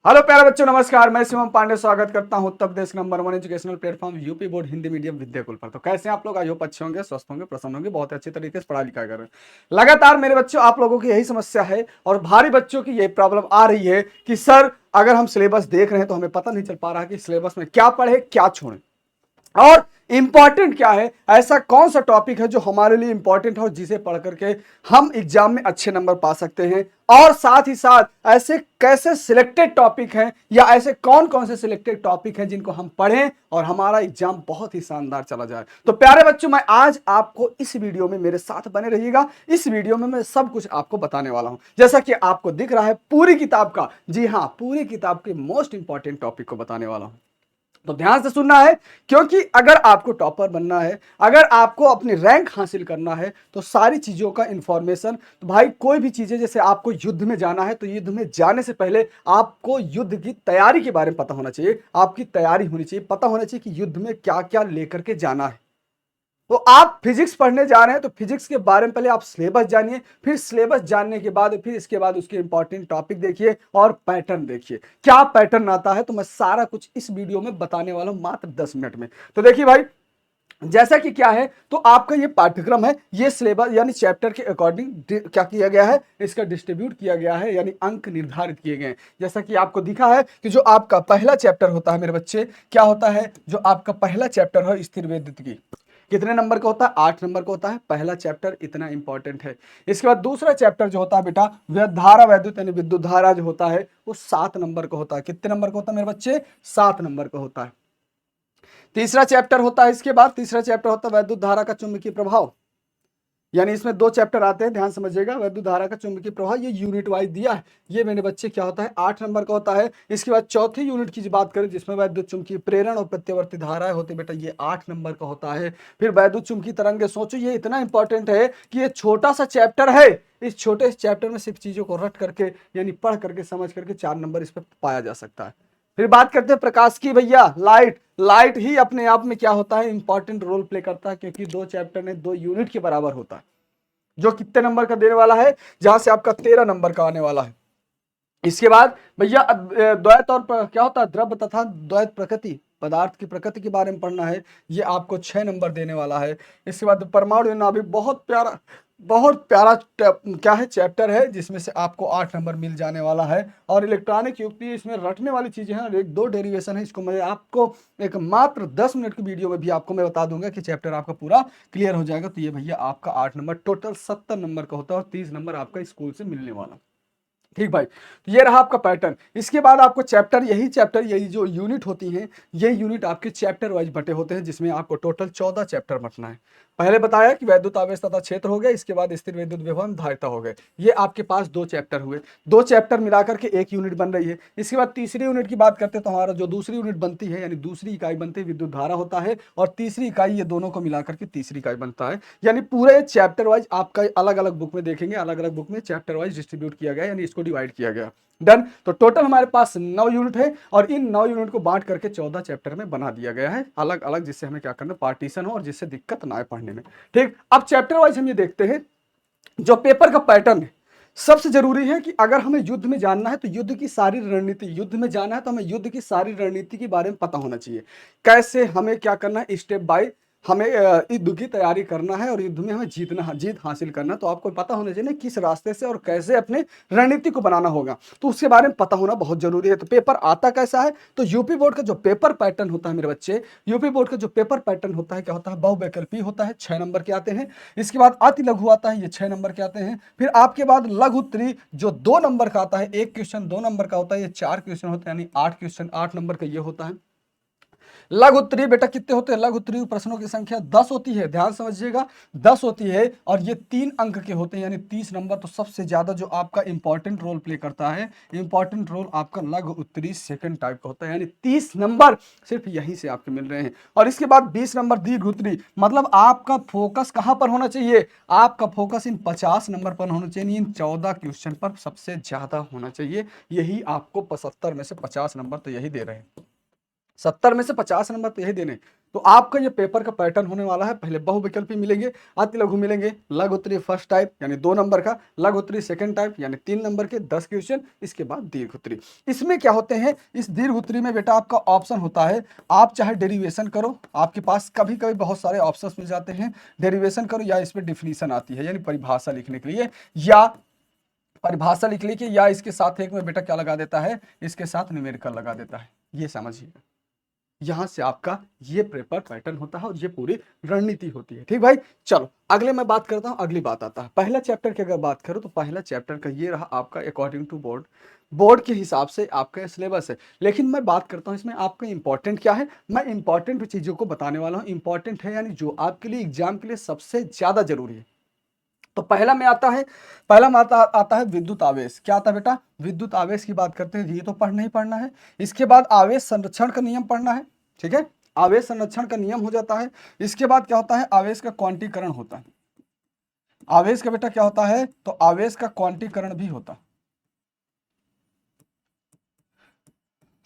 Hello प्यारे बच्चों, नमस्कार। मैं शिवम पांडे स्वागत करता हूं Uttar Pradesh number 1 educational platform UP board Hindi medium Vidyakul पर। तो कैसे हैं आप लोग? आई होप अच्छे होंगे, स्वस्थ होंगे, प्रसन्न होंगे, बहुत अच्छी तरीके से पढ़ाई लिखाई कर रहे हैं। लगातार मेरे बच्चों आप लोगों की यही समस्या है और भारी बच्चों की यही प्रॉब्लम आ रही है कि सर अगर हम सिलेबस देख रहे हैं तो हमें पता नहीं चल पा रहा कि सिलेबस में क्या पढ़े क्या छोड़े और इंपॉर्टेंट क्या है। ऐसा कौन सा टॉपिक है जो हमारे लिए इंपॉर्टेंट है और जिसे पढ़ करके हम एग्जाम में अच्छे नंबर पा सकते हैं, और साथ ही साथ ऐसे कैसे सिलेक्टेड टॉपिक हैं या ऐसे कौन कौन से सिलेक्टेड टॉपिक हैं जिनको हम पढ़ें और हमारा एग्जाम बहुत ही शानदार चला जाए। तो प्यारे बच्चों, मैं आज आपको इस वीडियो में मेरे साथ बने रहिएगा। इस वीडियो में मैं सब कुछ आपको बताने वाला हूं, जैसा कि आपको दिख रहा है पूरी किताब का। जी हां, पूरी किताब के मोस्ट इंपॉर्टेंट टॉपिक को बताने वाला हूं, तो ध्यान से सुनना है। क्योंकि अगर आपको टॉपर बनना है, अगर आपको अपनी रैंक हासिल करना है, तो सारी चीजों का इंफॉर्मेशन, तो भाई कोई भी चीजें, जैसे आपको युद्ध में जाना है तो युद्ध में जाने से पहले आपको युद्ध की तैयारी के बारे में पता होना चाहिए। आपकी तैयारी होनी चाहिए, पता होना चाहिए कि युद्ध में क्या क्या लेकर के जाना है। तो आप फिजिक्स पढ़ने जा रहे हैं तो फिजिक्स के बारे में पहले आप सिलेबस जानिए, फिर सिलेबस जानने के बाद फिर इसके बाद उसके इंपॉर्टेंट टॉपिक देखिए और पैटर्न देखिए क्या पैटर्न आता है। तो मैं सारा कुछ इस वीडियो में बताने वाला हूं मात्र 10 मिनट में। तो देखिए भाई, जैसा कि क्या है, तो आपका ये पाठ्यक्रम है, ये सिलेबस यानी चैप्टर के अकॉर्डिंग क्या किया गया है, इसका डिस्ट्रीब्यूट किया गया है, यानी अंक निर्धारित किए गए हैं। जैसा कि आपको दिखा है कि जो आपका पहला चैप्टर होता है मेरे बच्चे, क्या होता है, जो आपका पहला चैप्टर है स्थिर विद्युत की, कितने नंबर का होता है? 8 नंबर का होता है। पहला चैप्टर इतना इंपॉर्टेंट है। इसके बाद दूसरा चैप्टर जो होता है बेटा, धारा वैद्युत यानी विद्युत धारा जो होता है वो 7 नंबर का होता है। कितने नंबर का होता है मेरे बच्चे? 7 नंबर का होता है। तीसरा चैप्टर होता है, इसके बाद तीसरा चैप्टर होता है वैद्युत धारा का चुंबकीय प्रभाव, यानी इसमें 2 चैप्टर आते हैं, ध्यान समझिएगा। वैद्युत धारा का चुंबकीय प्रभाव ये यूनिट वाइज दिया है, ये मेरे बच्चे क्या होता है, 8 नंबर का होता है। इसके बाद चौथी यूनिट की बात करें जिसमें वैद्युत चुंबकीय प्रेरण और प्रत्यावर्ती धाराएं होती बेटा, ये 8 नंबर का होता है। फिर वैद्युत चुंबकीय तरंगे, सोचो ये इतना इंपॉर्टेंट है कि ये छोटा सा चैप्टर है। इस छोटे से चैप्टर में सिर्फ चीजों को रट करके यानी पढ़ करके समझ करके 4 नंबर इस पर पाया जा सकता है। फिर बात करते हैं प्रकाश की भैया, लाइट। लाइट ही अपने आप में क्या होता है, इंपॉर्टेंट रोल प्ले करता है, क्योंकि 2 चैप्टर में 2 यूनिट के बराबर होता है, जो कितने नंबर का देने वाला है, जहां से आपका 13 नंबर का आने वाला है। इसके बाद भैया द्वैत और क्या होता है, द्रव्य तथा द्वैत प्रकृति, पदार्थ की प्रकृति के बारे में पढ़ना है, ये आपको 6 नंबर देने वाला है। इसके बाद परमाणु नाभिक, बहुत प्यारा क्या है, चैप्टर है, जिसमें से आपको 8 नंबर मिल जाने वाला है। और इलेक्ट्रॉनिक युक्ति, इसमें रटने वाली चीजें हैं, एक दो डेरिवेशन है, इसको मैं आपको एक मात्र 10 मिनट की वीडियो में भी आपको मैं बता दूंगा कि चैप्टर आपका पूरा क्लियर हो जाएगा। तो ये भैया आपका 8 नंबर, टोटल 70 नंबर का होता है और 30 नंबर आपका स्कूल से मिलने वाला। ठीक भाई, तो ये रहा आपका पैटर्न। इसके बाद आपको चैप्टर, यही जो यूनिट होती हैं, ये यूनिट आपके चैप्टर वाइज बटे होते हैं, जिसमें आपको टोटल 14 चैप्टर बटना है। पहले बताया कि वैद्युत आवेश तथा क्षेत्र हो गए, इसके बाद स्थिर विद्युत विभव धारिता हो गए। ये आपके पास 2 चैप्टर हुए, 2 चैप्टर मिलाकर के एक यूनिट बन रही है। इसके बाद तीसरी यूनिट की बात करते हैं, तो हमारा जो दूसरी यूनिट बनती है, यानी दूसरी इकाई बनती है, विद्युत धारा होता है, और तीसरी इकाई, ये दोनों को मिलाकर के तीसरी इकाई बनता है। यानी पूरे चैप्टर वाइज आपका अलग अलग बुक में देखेंगे, अलग अलग बुक में चैप्टर वाइज डिस्ट्रीब्यूट किया गया, यानी इसको डिवाइड किया गया। डन। तो टोटल हमारे पास 9 यूनिट है और इन 9 यूनिट को बांट करके 14 चैप्टर में बना दिया गया है, अलग अलग, जिससे हमें क्या करना, पार्टीशन हो और जिससे दिक्कत ना आए पढ़ने में। ठीक, अब चैप्टर वाइज हम ये देखते हैं जो पेपर का पैटर्न है। सबसे जरूरी है कि अगर हमें युद्ध में जानना है तो युद्ध की सारी रणनीति, युद्ध में जाना है तो हमें युद्ध की सारी रणनीति के बारे में पता होना चाहिए। कैसे हमें क्या करना है, स्टेप बाय हमें युद्ध की तैयारी करना है और युद्ध में हमें जीत हासिल करना है। तो आपको पता होना चाहिए किस रास्ते से और कैसे अपने रणनीति को बनाना होगा, तो उसके बारे में पता होना बहुत जरूरी है। तो पेपर आता कैसा है, तो यूपी बोर्ड का जो पेपर पैटर्न होता है मेरे बच्चे, यूपी बोर्ड का जो पेपर पैटर्न होता है, क्या होता है, बहुविकल्पी होता है, 6 नंबर के आते हैं। इसके बाद अति लघु आता है, ये 6 नंबर के आते हैं। फिर आपके बाद लघु उत्तरी जो 2 नंबर का आता है, एक क्वेश्चन 2 नंबर का होता है, ये 4 क्वेश्चन होते हैं, यानी 8 क्वेश्चन 8 नंबर का ये होता है। लघु उत्तरीय बेटा कितने होते हैं, लघु उत्तरीय प्रश्नों की संख्या 10 होती है, ध्यान समझिएगा, 10 होती है, और ये 3 अंक के होते हैं, यानी 30 नंबर। तो सबसे ज्यादा जो आपका इंपॉर्टेंट रोल प्ले करता है, इंपॉर्टेंट रोल आपका लघु उत्तरीय सेकंड टाइप का होता है, यानी 30 नंबर सिर्फ यहीं से आपके मिल रहे हैं। और इसके बाद 20 नंबर दीर्घ उत्तरीय, मतलब आपका फोकस कहां पर होना चाहिए, आपका फोकस इन 50 नंबर पर होना चाहिए, इन 14 क्वेश्चन पर सबसे ज्यादा होना चाहिए। यही आपको 75 में से 50 नंबर तो यही दे रहे हैं, 70 में से 50 नंबर तो यही देने। तो आपका ये पेपर का पैटर्न होने वाला है, पहले बहुविकल्पी मिलेंगे, अति लघु मिलेंगे, लघु उत्तरीय फर्स्ट टाइप यानी 2 नंबर का, लघु उत्तरीय सेकंड टाइप यानी 3 नंबर के 10 क्वेश्चन, इसके बाद दीर्घ उत्तरीय। इसमें क्या होते हैं, इस दीर्घ उत्तरीय में बेटा आपका ऑप्शन होता है, आप चाहे डेरिवेशन करो, आपके पास कभी कभी बहुत सारे ऑप्शन मिल जाते हैं, डेरिवेशन करो या इसमें डिफिनीशन आती है यानी परिभाषा लिखने के लिए, या परिभाषा लिख ली कि या इसके साथ एक में बेटा क्या लगा देता है, इसके साथ न्यूमेरिकल लगा देता है। ये समझिएगा, यहां से आपका ये पेपर पैटर्न होता है और ये पूरी रणनीति होती है। ठीक भाई, चलो अगले मैं बात करता हूं, अगली बात आता है पहला चैप्टर की। अगर बात करूं तो पहला चैप्टर का ये रहा आपका अकॉर्डिंग टू बोर्ड के हिसाब से आपका सिलेबस है। लेकिन मैं बात करता हूं इसमें आपका इंपॉर्टेंट क्या है, मैं इंपॉर्टेंट चीजों को बताने वाला हूं। इंपॉर्टेंट है यानी जो आपके लिए एग्जाम के लिए सबसे ज्यादा जरूरी है। तो पहला में आता है, आता है विद्युत आवेश। क्या आता है बेटा, विद्युत आवेश की बात करते हैं, ये तो पढ़ना ही पढ़ना है। इसके बाद आवेश संरक्षण का नियम पढ़ना है, ठीक है, आवेश संरक्षण का नियम हो जाता है। इसके बाद क्या होता है, आवेश का क्वांटीकरण होता है। आवेश का बेटा क्या होता है, तो आवेश का क्वांटीकरण भी होता है।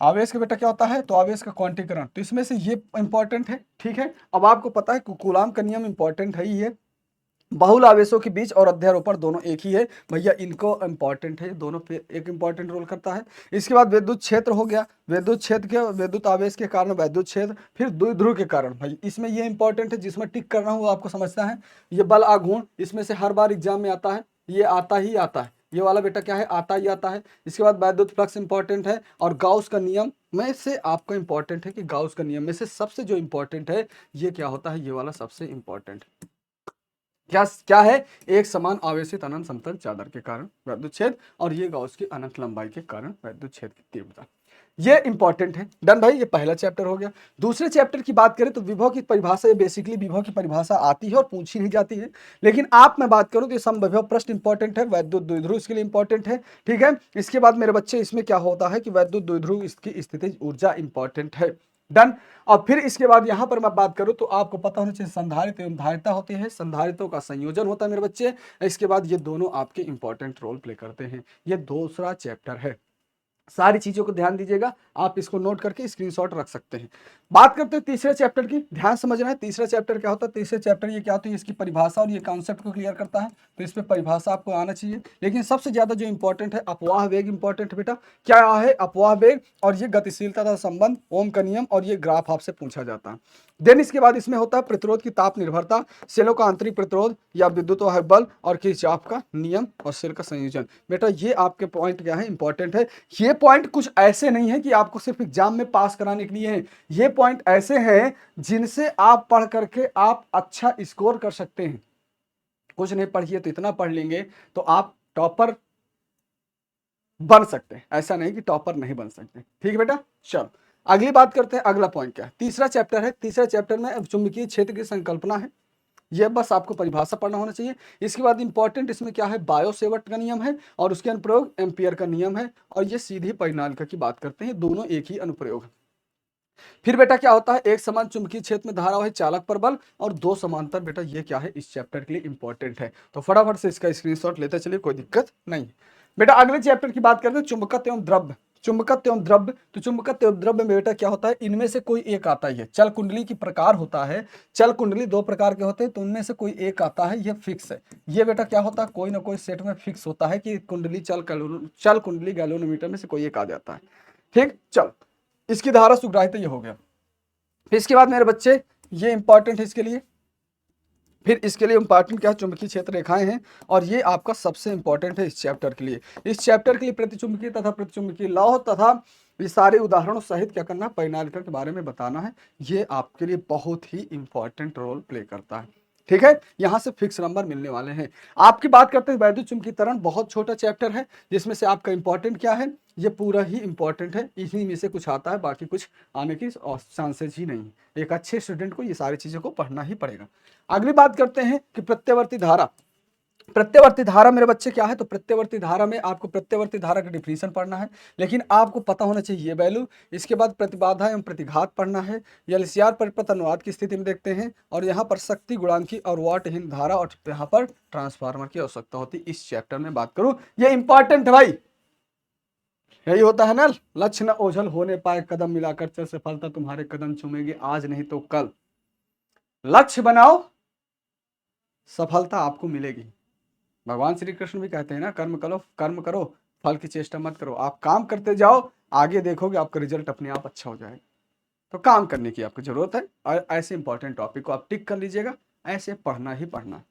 आवेश का बेटा क्या होता है, तो आवेश का क्वांटीकरण, तो इसमें से ये इंपॉर्टेंट है। ठीक है, अब आपको पता है कूलाम का नियम इंपॉर्टेंट है ही है। बहुल आवेशों के बीच और अध्यारोपण दोनों एक ही है भैया, इनको इंपॉर्टेंट है, दोनों पे एक इंपॉर्टेंट रोल करता है। इसके बाद विद्युत क्षेत्र हो गया, विद्युत क्षेत्र के विद्युत आवेश के कारण विद्युत क्षेत्र, फिर द्विध्रुव के कारण। भाई इसमें ये इंपॉर्टेंट है, जिसमें टिक करना हो आपको समझना है। ये बल आघूर्ण, इसमें से हर बार एग्जाम में आता है, ये आता ही आता है, ये वाला बेटा क्या है, आता ही आता है। इसके बाद वैद्युत फ्लक्स इंपॉर्टेंट है, और गाउस का नियम में से आपको इंपॉर्टेंट है कि गाउस का नियम में से सबसे जो इंपॉर्टेंट है ये क्या होता है, ये वाला सबसे इंपॉर्टेंट है। क्या क्या है, एक समान आवेशित अनंत समतल चादर के कारण वैद्युत क्षेत्र, और ये गाउस की अनंत लंबाई के कारण वैद्युत क्षेत्र की तीव्रता। ये इंपॉर्टेंट है, डन भाई, ये पहला चैप्टर हो गया। दूसरे चैप्टर की बात करें तो विभव की परिभाषा, ये बेसिकली विभव की परिभाषा आती है और पूछी नहीं जाती है। लेकिन आप मैं बात करूं तो ये समविभव प्रश्न इंपॉर्टेंट है, वैद्युत द्विध्रुव इसके लिए इंपॉर्टेंट है। ठीक है, इसके बाद मेरे बच्चे इसमें क्या होता है कि वैद्युत द्विध्रुव इसकी स्थितिज ऊर्जा इंपॉर्टेंट है, डन। और फिर इसके बाद यहां पर मैं बात करूं तो आपको पता होना चाहिए संधारित्र एवं धारिता होती है, संधारित्रों का संयोजन होता है मेरे बच्चे। इसके बाद ये दोनों आपके इंपॉर्टेंट रोल प्ले करते हैं। ये दूसरा चैप्टर है, सारी चीजों को ध्यान दीजिएगा, आप इसको नोट करके स्क्रीनशॉट रख सकते हैं। बात करते हैं तीसरे चैप्टर की, ध्यान समझना है तीसरा चैप्टर क्या होता है। तीसरे चैप्टर ये क्या होती है, इसकी परिभाषा और ये कॉन्सेप्ट को क्लियर करता है, तो इस पे परिभाषा आपको आना चाहिए। लेकिन सबसे ज्यादा जो इंपॉर्टेंट है, अपवाह वेग इंपॉर्टेंट है बेटा। क्या है अपवाह वेग, और ये गतिशीलता का संबंध, ओम का नियम, और ये ग्राफ आपसे पूछा जाता है। देन इसके बाद इसमें होता है प्रतिरोध की ताप निर्भरता, सेलों का आंतरिक प्रतिरोध या विद्युत वाहक बल, और किरचॉफ का नियम, और सेल का संयोजन। बेटा ये आपके पॉइंट क्या है, इंपॉर्टेंट है। ये पॉइंट कुछ ऐसे नहीं है कि आपको सिर्फ एग्जाम में पास कराने के लिए है, ये पॉइंट ऐसे हैं जिनसे आप पढ़ करके आप अच्छा स्कोर कर सकते हैं। कुछ नहीं पढ़िए तो इतना पढ़ लेंगे तो आप टॉपर बन सकते हैं, ऐसा नहीं कि टॉपर नहीं बन सकते। ठीक है बेटा, चलो अगली बात करते हैं। अगला पॉइंट क्या है, तीसरा चैप्टर है। तीसरा चैप्टर में चुंबकीय क्षेत्र की संकल्पना है, ये बस आपको परिभाषा पढ़ना होना चाहिए। इसके बाद इंपॉर्टेंट इसमें क्या है, बायो-सेवर्ट का नियम है, और उसके अनुप्रयोग एम्पियर का नियम है, और ये सीधी परिनालिका की बात करते हैं, दोनों एक ही अनुप्रयोग है। फिर बेटा क्या होता है, एक समान चुंबकीय क्षेत्र में धारा है, चालक पर बल, और दो समांतर। बेटा ये क्या है, इस चैप्टर के लिए इंपॉर्टेंट है, तो फटाफट से इसका स्क्रीनशॉट लेते चलिए, कोई दिक्कत नहीं। बेटा अगले चैप्टर की बात करते हैं, चुंबकत्व एवं द्रव्य। चुंबकत्व एवं द्रव्य, तो चुंबकत्व एवं द्रव्य में बेटा क्या होता है, इनमें से कोई एक आता ही है। चल कुंडली की प्रकार होता है, चल कुंडली दो प्रकार के होते हैं, तो उनमें से कोई एक आता है, ये फिक्स है। ये बेटा क्या होता है, कोई ना कोई सेट में फिक्स होता है कि कुंडली चल कुंडली गैल्वेनोमीटर में से कोई एक आ जाता है। ठीक, चल इसकी धारा सुग्राहिता ये हो गया। फिर इसके बाद मेरे बच्चे ये इंपॉर्टेंट है इसके लिए, फिर इसके लिए इंपॉर्टेंट क्या, चुंबकीय क्षेत्र रेखाएं हैं, और ये आपका सबसे इंपॉर्टेंट है इस चैप्टर के लिए। इस चैप्टर के लिए प्रतिचुंबकीय तथा प्रतिचुंबकीय लौह तथा ये सारे उदाहरणों सहित क्या करना, परिनालिका के बारे में बताना है। ये आपके लिए बहुत ही इंपॉर्टेंट रोल प्ले करता है। ठीक है, यहां से फिक्स नंबर मिलने वाले हैं। आपकी बात करते हैं वैद्युत चुंबकीय त्वरण, बहुत छोटा चैप्टर है, जिसमें से आपका इंपॉर्टेंट क्या है, ये पूरा ही इंपॉर्टेंट है, इसी में से कुछ आता है, बाकी कुछ आने की चांसेस ही नहीं। एक अच्छे स्टूडेंट को ये सारी चीजों को पढ़ना ही पड़ेगा। अगली बात करते हैं कि प्रत्यावर्ती धारा। प्रत्यावर्ती धारा मेरे बच्चे क्या है, तो प्रत्यावर्ती धारा में आपको प्रत्यावर्ती धारा का डिफिनीशन पढ़ना है, लेकिन आपको पता होना चाहिए ये वैल्यू। इसके बाद प्रतिबाधा एवं प्रतिघात पढ़ना है, एलसीआर परिपथ अनुनाद की स्थिति में देखते हैं, और यहाँ पर शक्ति गुणांकी और वाटहीन धारा, और यहाँ पर ट्रांसफार्मर की आवश्यकता होती है। इस चैप्टर में बात करूं, ये इंपॉर्टेंट है भाई, यही होता है ना, लक्ष्य न ओझल होने पाए, कदम मिलाकर चल, सफलता तुम्हारे कदम चूमेगी आज नहीं तो कल। लक्ष्य बनाओ, सफलता आपको मिलेगी। भगवान श्री कृष्ण भी कहते हैं ना, कर्म करो, कर्म करो, फल की चेष्टा मत करो। आप काम करते जाओ, आगे देखोगे आपका रिजल्ट अपने आप अच्छा हो जाएगा। तो काम करने की आपको जरूरत है, और ऐसे इंपॉर्टेंट टॉपिक को आप टिक कर लीजिएगा, ऐसे पढ़ना ही पढ़ना है।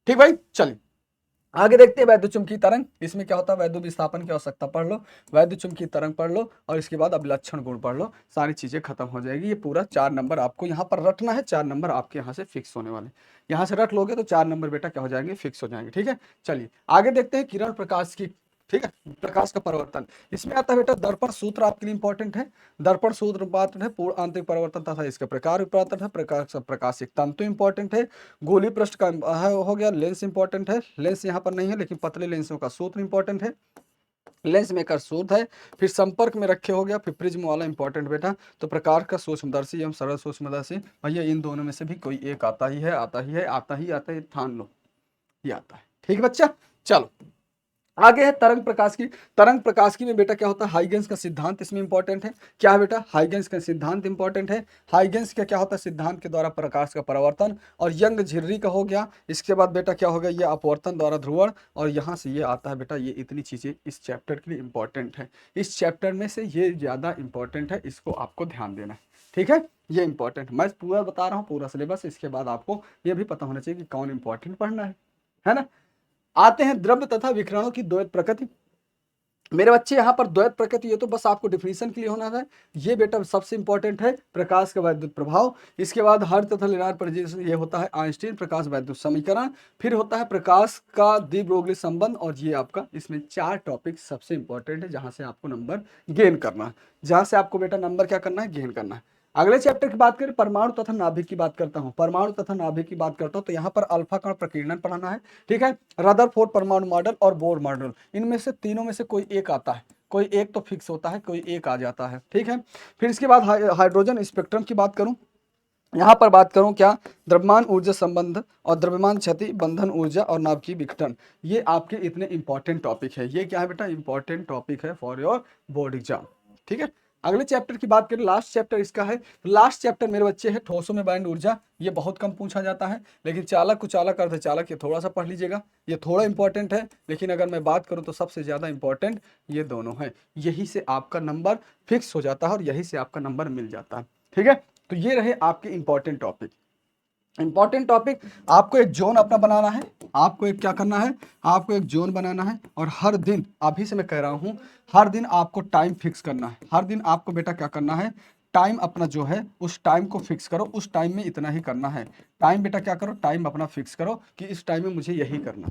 ठीक भाई, चलिए आगे देखते हैं वैद्युत चुंबकीय तरंग। इसमें क्या होता है, वैद्युत विस्थापन की आवश्यकता पढ़ लो, वैद्युत चुंबकीय तरंग पढ़ लो, और इसके बाद अभिलक्षण गुण पढ़ लो, सारी चीजें खत्म हो जाएगी। ये पूरा 4 नंबर आपको यहाँ पर रटना है, 4 नंबर आपके यहाँ से फिक्स होने वाले। यहाँ से रट लोगे तो 4 नंबर बेटा क्या हो जाएंगे, फिक्स हो जाएंगे। ठीक है, चलिए आगे देखते हैं किरण प्रकाश की। ठीक है, प्रकाश का परिवर्तन इसमें आता है बेटा, दर्पण सूत्र आपके लिए इंपॉर्टेंट है। दर्पण सूत्र इंपॉर्टेंट है, पूर्ण आंतरिक परिवर्तन तथा इसका प्रकार इंपॉर्टेंट है, प्रकाश प्रकाशिक तंतु इंपॉर्टेंट है, गोली पृष्ठ का हो गया, लेंस इंपॉर्टेंट है, लेंस यहाँ पर नहीं है लेकिन पतले लेंसों का सूत्र इंपॉर्टेंट है, लेंस मेकर सूत्र है, फिर संपर्क में रखे हो गया, फिर प्रिज्म वाला इंपॉर्टेंट बेटा। तो प्रकार का सूक्ष्मदर्शी एवं सरल सूक्ष्मदर्शी, भैया इन दोनों में से भी कोई एक आता ही है, आता ही है, आता ही आता है, ठान लो ये आता है। ठीक है बच्चा, चलो आगे है तरंग प्रकाश की। तरंग प्रकाश की में बेटा क्या होता है, हाइगेंस का सिद्धांत इसमें इंपॉर्टेंट है। क्या है बेटा, हाइगेंस का सिद्धांत इंपॉर्टेंट है। हाइगेंस का क्या होता है, सिद्धांत के द्वारा प्रकाश का परावर्तन, और यंग झिर्री का हो गया। इसके बाद बेटा क्या हो गया, ये अपवर्तन द्वारा ध्रुवण, और यहाँ से ये आता है बेटा, ये इतनी चीजें इस चैप्टर के लिए इंपॉर्टेंट है। इस चैप्टर में से ये ज्यादा इंपॉर्टेंट है, इसको आपको ध्यान देना है। ठीक है, ये इंपॉर्टेंट मैं पूरा बता रहा हूँ, पूरा सिलेबस। इसके बाद आपको ये भी पता होना चाहिए कि कौन इंपॉर्टेंट पढ़ना है ना। आते हैं द्रव्य तथा विकिरणों की द्वैत प्रकृति। मेरे बच्चे यहाँ पर द्वैत प्रकृति, ये तो बस आपको डिफिनीशन के लिए होना था। ये बेटा सबसे इंपॉर्टेंट है, प्रकाश का वैद्युत प्रभाव। इसके बाद हर तथा लिनार परिजीव, ये होता है आइंस्टीन प्रकाश वैद्युत समीकरण। फिर होता है प्रकाश का डी ब्रोगली संबंध, और ये आपका इसमें 4 टॉपिक सबसे इंपॉर्टेंट है, जहां से आपको नंबर गेन करना है, जहां से आपको बेटा नंबर क्या करना है, गेन करना है। अगले चैप्टर की बात करें, परमाणु तथा नाभिक की बात करता हूं, परमाणु तथा नाभिक की बात करता हूं, तो यहाँ पर अल्फा कण प्रकीर्णन पढ़ाना है। ठीक है, रदरफोर्ड परमाणु मॉडल और बोर मॉडल, इनमें से तीनों में से कोई एक आता है, कोई एक तो फिक्स होता है, कोई एक आ जाता है। ठीक है, फिर इसके बाद हाइड्रोजन स्पेक्ट्रम की बात करूं, यहाँ पर बात करूं क्या, द्रव्यमान ऊर्जा संबंध और द्रव्यमान क्षति, बंधन ऊर्जा और नाभिकीय विघटन, ये आपके इतने इंपॉर्टेंट टॉपिक है। ये क्या है बेटा, इंपॉर्टेंट टॉपिक है फॉर योर बोर्ड एग्जाम। ठीक है, अगले चैप्टर की बात करें, लास्ट चैप्टर इसका है। लास्ट चैप्टर मेरे बच्चे है ठोसों में बैंड ऊर्जा। ये बहुत कम पूछा जाता है, लेकिन चालक कुचालक अर्धचालक ये थोड़ा सा पढ़ लीजिएगा, ये थोड़ा इंपॉर्टेंट है। लेकिन अगर मैं बात करूं तो सबसे ज्यादा इंपॉर्टेंट ये दोनों है, यही से आपका नंबर फिक्स हो जाता है और यही से आपका नंबर मिल जाता है। ठीक है, तो ये रहे आपके इंपॉर्टेंट टॉपिक। इंपॉर्टेंट टॉपिक, आपको एक जोन अपना बनाना है, आपको एक क्या करना है, आपको एक जोन बनाना है, और हर दिन, अभी से मैं कह रहा हूं, हर दिन आपको टाइम फिक्स करना है। हर दिन आपको बेटा क्या करना है, टाइम अपना जो है उस टाइम को फिक्स करो, उस टाइम में इतना ही करना है। टाइम बेटा क्या करो, टाइम अपना फिक्स करो कि इस टाइम में मुझे यही करना।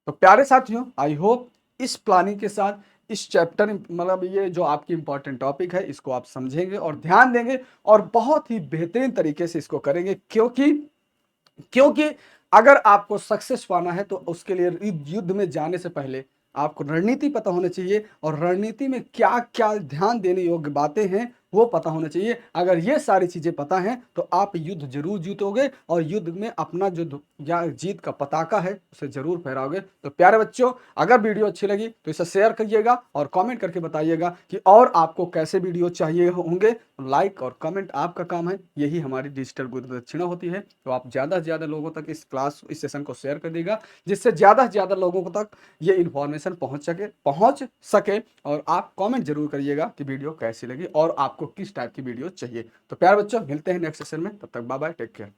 तो प्यारे साथियों, आई होप इस प्लानिंग के साथ इस चैप्टर, मतलब ये जो आपकी इंपॉर्टेंट टॉपिक है, इसको आप समझेंगे और ध्यान देंगे, और बहुत ही बेहतरीन तरीके से इसको करेंगे। क्योंकि अगर आपको सक्सेस पाना है तो उसके लिए युद्ध में जाने से पहले आपको रणनीति पता होना चाहिए, और रणनीति में क्या क्या ध्यान देने योग्य बातें हैं वो पता होना चाहिए। अगर ये सारी चीजें पता हैं तो आप युद्ध जरूर जीतोगे, और युद्ध में अपना जो या जीत का पताका है उसे जरूर फहराओगे। तो प्यारे बच्चों, अगर वीडियो अच्छी लगी तो इसे शेयर करिएगा और कमेंट करके बताइएगा कि और आपको कैसे वीडियो चाहिए होंगे। लाइक और कमेंट आपका काम है, यही हमारी डिजिटल गुरु दक्षिणा होती है। तो आप ज़्यादा से ज़्यादा लोगों तक इस सेशन को शेयर कर देगा, जिससे ज़्यादा से ज़्यादा लोगों तक ये इन्फॉर्मेशन पहुंच सके। और आप कमेंट जरूर करिएगा कि वीडियो कैसी लगी और आपको किस टाइप की वीडियो चाहिए। तो प्यारे बच्चों, मिलते हैं नेक्स्ट सेशन में, तब तक बाय बाय, टेक केयर।